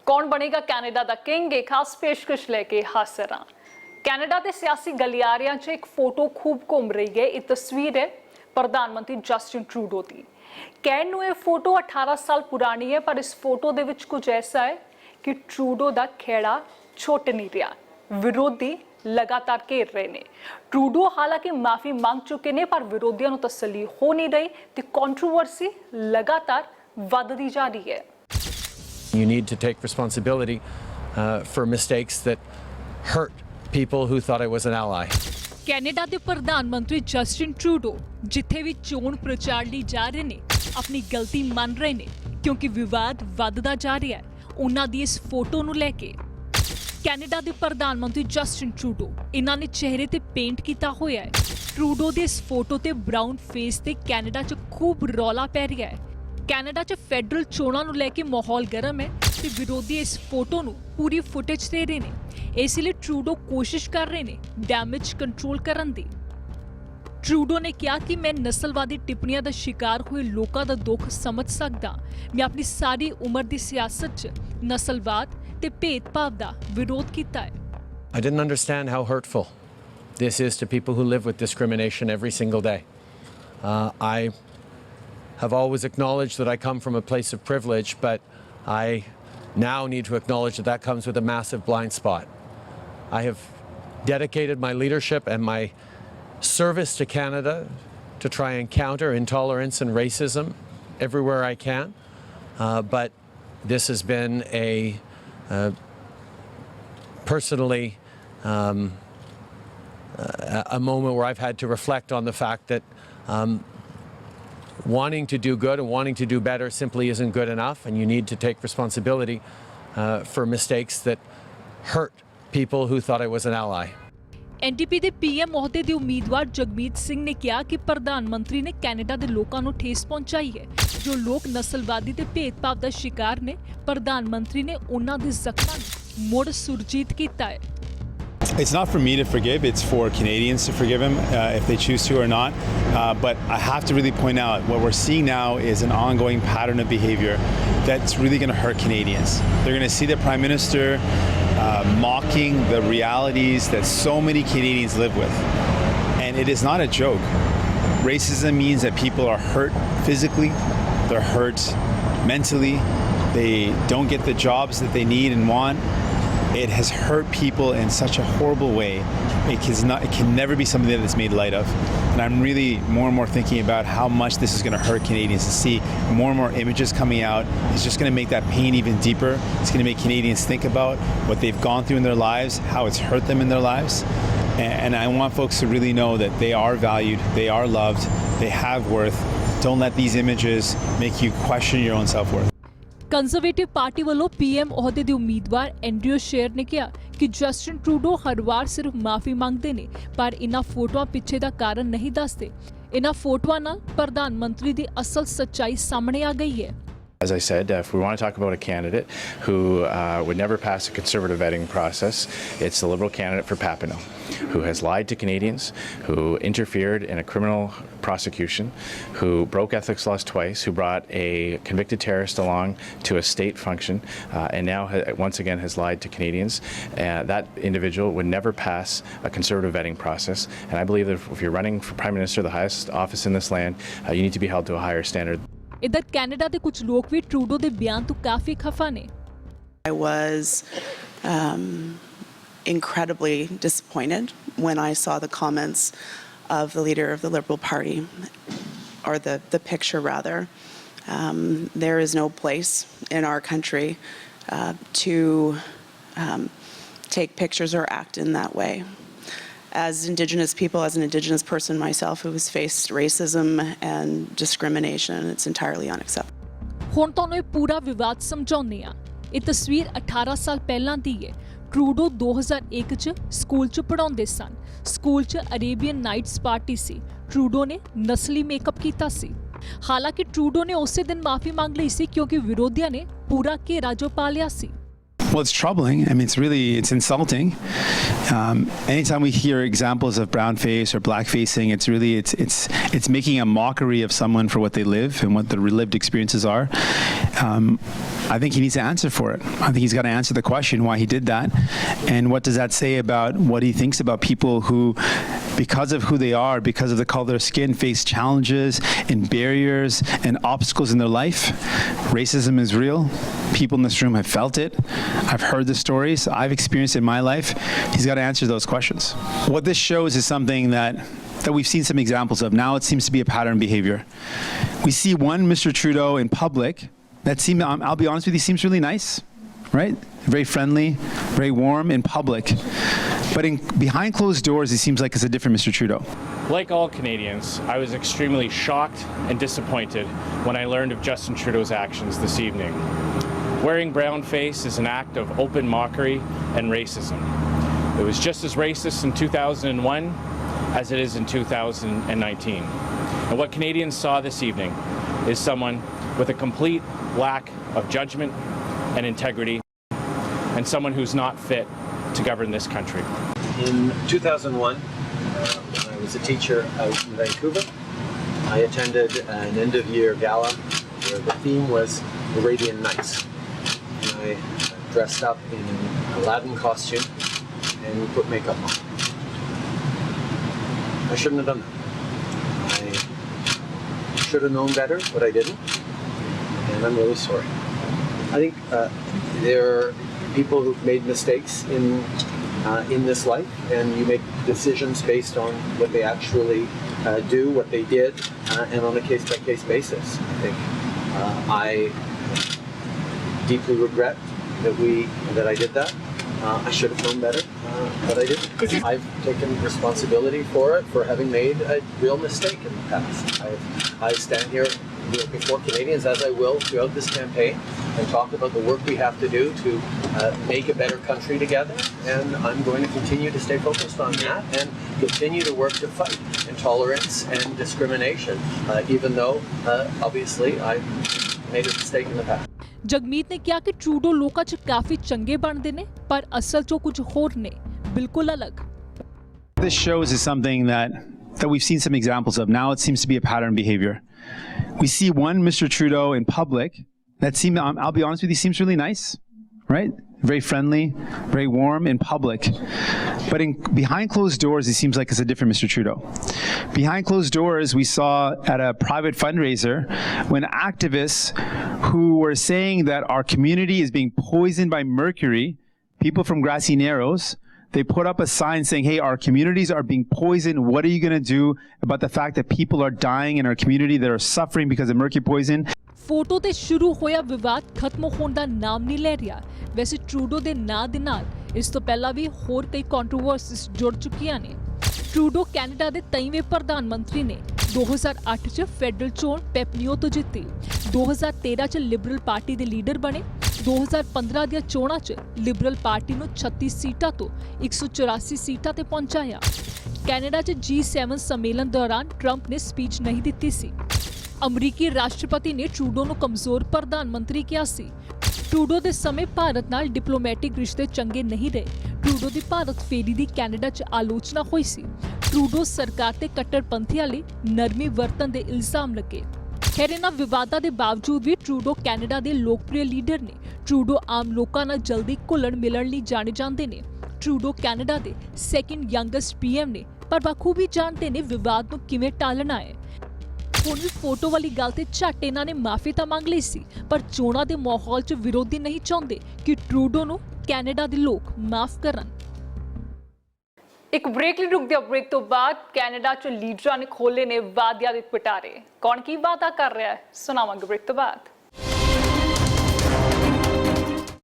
कौन बनेगा कैनेडा दा किंग? एक खास पेशकश लेके हाजिर हां। कैनेडा के सियासी गलियारियां च एक फोटो खूब घूम रही है। ये तस्वीर है प्रधानमंत्री जस्टिन ट्रूडो की। कहण नूं ये फोटो 18 साल पुरानी है, पर इस फोटो दे विच कुछ ऐसा है कि ट्रूडो दा खेड़ा छुट नहीं रहा। विरोधी लगातार घेर रहे ने। ट्रूडो हालांकि माफी मांग चुके ने, पर विरोधियों नूं तसल्ली हो नहीं रही ते कंट्रोवर्सी लगातार वधदी जा रही है। You need to take responsibility for mistakes that hurt people who thought I was an ally. Canada के प्रधानमंत्री जस्टिन ट्रूडो जिथे भी चोण प्रचार ਲਈ जा रहे ने अपनी गलती मान रहे ने, क्योंकि विवाद वधदा जा रहा है उन्हां दी इस फोटो नूं लैके। कैनेडा के प्रधानमंत्री जस्टिन ट्रूडो इन्हां ने चेहरे ते पेंट किया होया है। ट्रूडो दे इस फोटो ते ब्राउन फेस ते कैनेडा च खूब रौला पै रहा है। कैनेडा च फैडरल चोणां नूं लैके माहौल गर्म है ते विरोधी इस फोटो नूं पूरी फुटेज दे रहे ने। इसलिए ट्रूडो कोशिश कर रहे ने डैमेज कंट्रोल करन दी। ट्रूडो ने कहा कि मैं नस्लवादी टिप्पणियां दा शिकार हुए लोगों का दुख समझ सकदा। मैं अपनी सारी उम्र दी सियासत च नस्लवाद ते भेदभाव दा विरोध कीता है। I didn't understand how hurtful this is to people who live with discrimination every single day. I have always acknowledged that I come from a place of privilege, but I now need to acknowledge that that comes with a massive blind spot. I have dedicated my leadership and my service to Canada to try and counter intolerance and racism everywhere I can, but this has been personally a moment where I've had to reflect on the fact that wanting to do good and wanting to do better simply isn't good enough, and you need to take responsibility for mistakes that hurt people who thought I was an ally. NDP ਦੇ PM ਅਹੁਦੇ ਦੇ ਉਮੀਦਵਾਰ ਜਗਮੀਤ ਸਿੰਘ ਨੇ ਕਿਹਾ ਕਿ ਪ੍ਰਧਾਨ ਮੰਤਰੀ ਨੇ ਕੈਨੇਡਾ ਦੇ ਲੋਕਾਂ ਨੂੰ ਠੇਸ ਪਹੁੰਚਾਈ ਹੈ। ਜੋ ਲੋਕ ਨਸਲਵਾਦੀ ਤੇ ਭੇਦਭਾਵ ਦਾ ਸ਼ਿਕਾਰ ਨੇ, ਪ੍ਰਧਾਨ ਮੰਤਰੀ ਨੇ ਉਹਨਾਂ ਦੇ ਜ਼ਖਮਾਂ ਨੂੰ ਮੁੜ ਸੁਰਜੀਤ ਕੀਤਾ ਹੈ। It's not for me to forgive, it's for Canadians to forgive him if they choose to or not. But I have to really point out what we're seeing now is an ongoing pattern of behavior that's really going to hurt Canadians. They're going to see the Prime Minister mocking the realities that so many Canadians live with. And it is not a joke. Racism means that people are hurt physically, they're hurt mentally, they don't get the jobs that they need and want. It has hurt people in such a horrible way. It can never be something that is made light of. And I'm really more and more thinking about how much this is going to hurt Canadians. To see more and more images coming out is just going to make that pain even deeper. It's going to make Canadians think about what they've gone through in their lives, how it's hurt them in their lives. And I want folks to really know that they are valued, they are loved, they have worth. Don't let these images make you question your own self-worth. Conservative party ਵੱਲੋਂ PM ਅਹੁਦੇ ਦੇ ਉਮੀਦਵਾਰ Andrew ਸ਼ੇਰ ਨੇ ਕਿਹਾ ਕਿ Justin Trudeau ਹਰ ਵਾਰ ਸਿਰਫ ਮਾਫੀ ਮੰਗਦੇ ਨੇ, ਪਰ ਇਹਨਾਂ ਫੋਟੋਆਂ ਪਿੱਛੇ ਦਾ ਕਾਰਨ ਨਹੀਂ ਦੱਸਦੇ। ਇਹਨਾਂ ਫੋਟੋਆਂ ਨਾਲ ਪ੍ਰਧਾਨ ਮੰਤਰੀ ਦੀ ਅਸਲ ਸੱਚਾਈ ਸਾਹਮਣੇ ਆ ਗਈ ਹੈ। As I said, if we want to talk about a candidate who would never pass a conservative vetting process, it's the Liberal candidate for Papineau, who has lied to Canadians, who interfered in a criminal prosecution, who broke ethics laws twice, who brought a convicted terrorist along to a state function, and now once again has lied to Canadians. That individual would never pass a conservative vetting process, and I believe that if you're running for Prime Minister, the highest office in this land, you need to be held to a higher standard. इधर Canada ਦੇ ਕੁਝ ਲੋਕ ਵੀ Trudeau ਦੇ ਬਿਆਨ ਤੋਂ ਕਾਫੀ ਖਫਾ ਨੇ। I was incredibly disappointed when I saw the comments of the leader of the Liberal Party, or the picture rather. There is no place in our country to take pictures or act in that way. As Indigenous people, as an Indigenous person myself who has faced racism and discrimination, it's entirely unacceptable. ਹੁਣ ਤੁਹਾਨੂੰ ਇਹ ਪੂਰਾ ਵਿਵਾਦ ਸਮਝਾਉਂਦੇ ਆ। ਇਹ ਤਸਵੀਰ 18 ਸਾਲ ਪਹਿਲਾਂ ਦੀ ਹੈ। ਟਰੂਡੋ 2001 ਚ ਸਕੂਲ ਚ ਪੜਾਉਂਦੇ ਸਨ। ਸਕੂਲ ਚ ਅਰੇਬੀਅਨ ਨਾਈਟਸ ਪਾਰਟੀ ਸੀ। ਟਰੂਡੋ ਨੇ ਨਸਲੀ ਮੇਕਅਪ ਕੀਤਾ ਸੀ। ਹਾਲਾਂਕਿ ਟਰੂਡੋ ਨੇ ਉਸੇ ਦਿਨ ਮਾਫੀ ਮੰਗ ਲਈ ਸੀ, ਕਿਉਂਕਿ ਵਿਰੋਧੀਆਂ ਨੇ ਪੂਰਾ ਘੇਰਾ ਜੋ ਪਾ ਲਿਆ ਸੀ। Well, it's troubling. I mean, it's insulting. Anytime we hear examples of brown face or black facing, it's making a mockery of someone for what they live and what their lived experiences are. I think he needs to answer for it. I think he's got to answer the question why he did that. And what does that say about what he thinks about people who, because of who they are, because of the color of their skin, face challenges and barriers and obstacles in their life. Racism is real. People in this room have felt it. I've heard the stories. I've experienced it in my life. He's got to answer those questions. What this shows is something that we've seen some examples of. Now it seems to be a pattern behavior. We see one Mr. Trudeau in public that seems, I'll be honest with you, seems really nice, right? Very friendly, very warm in public. But behind closed doors, he seems like it's a different Mr. Trudeau. Like all Canadians, I was extremely shocked and disappointed when I learned of Justin Trudeau's actions this evening. Wearing brown face is an act of open mockery and racism. It was just as racist in 2001 as it is in 2019. And what Canadians saw this evening is someone with a complete lack of judgment and integrity, and someone who's not fit to govern this country. In 2001, when I was a teacher out in Vancouver, I attended an end-of-year gala where the theme was Arabian Nights. And I dressed up in an Aladdin costume and put makeup on. I shouldn't have done that. I should have known better, but I didn't, and I'm really sorry. I think there are people who've made mistakes in this life, and you make decisions based on what they actually do, what they did, and on a case-by-case basis. I think I deeply regret that I did that. I should have known better, but I didn't. I've taken responsibility for it, for having made a real mistake in the past. I stand here before Canadians, as I will throughout this campaign, and talk about the work we have to do to make a better country together. And I'm going to continue to stay focused on that and continue to work to fight intolerance and discrimination, even though obviously I made a mistake in the past. Jagmeet ਨੇ ਕਿਹਾ ਕਿ Trudeau ਲੋਕਾਂ 'ਚ ਕਾਫੀ ਚੰਗੇ ਬਣਦੇ ਨੇ ਪਰ ਅਸਲ 'ਚੋਂ ਕੁਝ ਹੋਰ ਨੇ ਬਿਲਕੁਲ ਅਲੱਗ. This shows is something that we've seen some examples of. Now it seems to be a pattern behavior. We see one Mr. Trudeau in public that seems, I'll be honest with you, seems really nice, right? Very friendly, very warm in public. But behind closed doors, it seems like it's a different Mr. Trudeau. Behind closed doors, we saw at a private fundraiser when activists who were saying that our community is being poisoned by mercury, people from Grassy Narrows, they put up a sign saying, hey, our communities are being poisoned. What are you going to do about the fact that people are dying in our community that are suffering because of mercury poison? Photo ਤੇ ਸ਼ੁਰੂ ਹੋਇਆ ਵਿਵਾਦ ਖਤਮ ਹੋਣ ਦਾ ਨਾਮ ਨਹੀਂ ਲੈ ਰਿਹਾ. ਵੈਸੇ ਟਰੂਡੋ ਦੇ ਨਾਂ ਦੇ ਨਾਲ ਇਸ ਤੋਂ ਪਹਿਲਾਂ ਵੀ ਹੋਰ ਕਈ ਕੰਟਰੋਵਰਸੀਜ਼ ਜੁੜ ਚੁੱਕੀਆਂ ਨੇ. ਟਰੂਡੋ ਕੈਨੇਡਾ ਦੇ 23ਵੇਂ ਪ੍ਰਧਾਨ ਮੰਤਰੀ ਨੇ. 2008 'ਚ ਫੈਡਰਲ ਚੋਣ ਪੈਪਨੀਓ ਤੋਂ ਜਿੱਤੀ. 2013 'ਚ ਲਿਬਰਲ ਪਾਰਟੀ ਦੇ ਲੀਡਰ ਬਣੇ. 2015 ਦੀਆਂ ਚੋਣਾਂ 'ਚ ਲਿਬਰਲ ਪਾਰਟੀ ਨੂੰ 36 ਸੀਟਾਂ ਤੋਂ 184 ਸੀਟਾਂ ਤੇ ਪਹੁੰਚਾਇਆ. ਕੈਨੇਡਾ 'ਚ G7 ਸੰਮੇਲਨ ਦੌਰਾਨ ਟਰੰਪ ਨੇ ਸਪੀਚ ਨਹੀਂ ਦਿੱਤੀ ਸੀ. ਅਮਰੀਕੀ ਰਾਸ਼ਟਰਪਤੀ ਨੇ ਟਰੂਡੋ ਨੂੰ ਕਮਜ਼ੋਰ ਪ੍ਰਧਾਨ ਮੰਤਰੀ ਕਿਹਾ ਸੀ. ਟਰੂਡੋ ਦੇ ਸਮੇਂ ਭਾਰਤ ਨਾਲ ਡਿਪਲੋਮੈਟਿਕ ਰਿਸ਼ਤੇ ਚੰਗੇ ਨਹੀਂ ਰਹੇ. ਟਰੂਡੋ ਦੀ ਭਾਰਤ ਫੇਰੀ ਦੀ ਕੈਨੇਡਾ 'ਚ ਆਲੋਚਨਾ ਹੋਈ ਸੀ. ਟਰੂਡੋ ਸਰਕਾਰ ਤੇ ਕੱਟੜਪੰਥੀਆਂ ਲਈ ਨਰਮੀ ਵਰਤਣ ਦੇ ਇਲਜ਼ਾਮ ਲੱਗੇ. ਖੈਰ ਇਹਨਾਂ ਵਿਵਾਦਾਂ ਦੇ ਬਾਵਜੂਦ ਵੀ ਟਰੂਡੋ ਕੈਨੇਡਾ ਦੇ ਲੋਕਪ੍ਰਿਯ ਲੀਡਰ ਨੇ. ਟਰੂਡੋ ਆਮ ਲੋਕਾਂ ਨਾਲ ਜਲਦੀ ਘੁਲਣ ਮਿਲਣ ਲਈ ਜਾਣੇ ਜਾਂਦੇ ਨੇ. ਟਰੂਡੋ ਕੈਨੇਡਾ ਦੇ ਸੈਕਿੰਡ ਯੰਗੈਸਟ PM ਨੇ, ਪਰ ਬਖੂਬੀ ਜਾਣਦੇ ਨੇ ਵਿਵਾਦ ਨੂੰ ਕਿਵੇਂ ਟਾਲਣਾ ਹੈ. ਹੁਣ ਵੀ ਫੋਟੋ ਵਾਲੀ ਗੱਲ ਤੇ ਝੱਟ ਇਹਨਾਂ ਨੇ ਮਾਫੀ ਤਾਂ ਮੰਗ ਲਈ ਸੀ, ਪਰ ਚੋਣਾਂ ਦੇ ਮਾਹੌਲ 'ਚ ਵਿਰੋਧੀ ਨਹੀਂ ਚਾਹੁੰਦੇ ਕਿ ਟਰੂਡੋ ਨੂੰ ਕੈਨੇਡਾ ਦੇ ਲੋਕ ਮਾਫ ਕਰਨ. ਇੱਕ ਬ੍ਰੇਕ ਲਈ ਰੁਕਦੇ ਹਾਂ. ਬ੍ਰੇਕ ਤੋਂ ਬਾਅਦ ਕੈਨੇਡਾ 'ਚ ਲੀਡਰਾਂ ਨੇ ਖੋਲ੍ਹੇ ਨੇ ਵਾਅਦਿਆਂ ਦੇ ਪਿਟਾਰੇ. ਕੌਣ ਕੀ ਵਾਅਦਾ ਕਰ ਰਿਹਾ ਹੈ ਸੁਣਾਵਾਂਗੇ ਬ੍ਰੇਕ ਤੋਂ ਬਾਅਦ.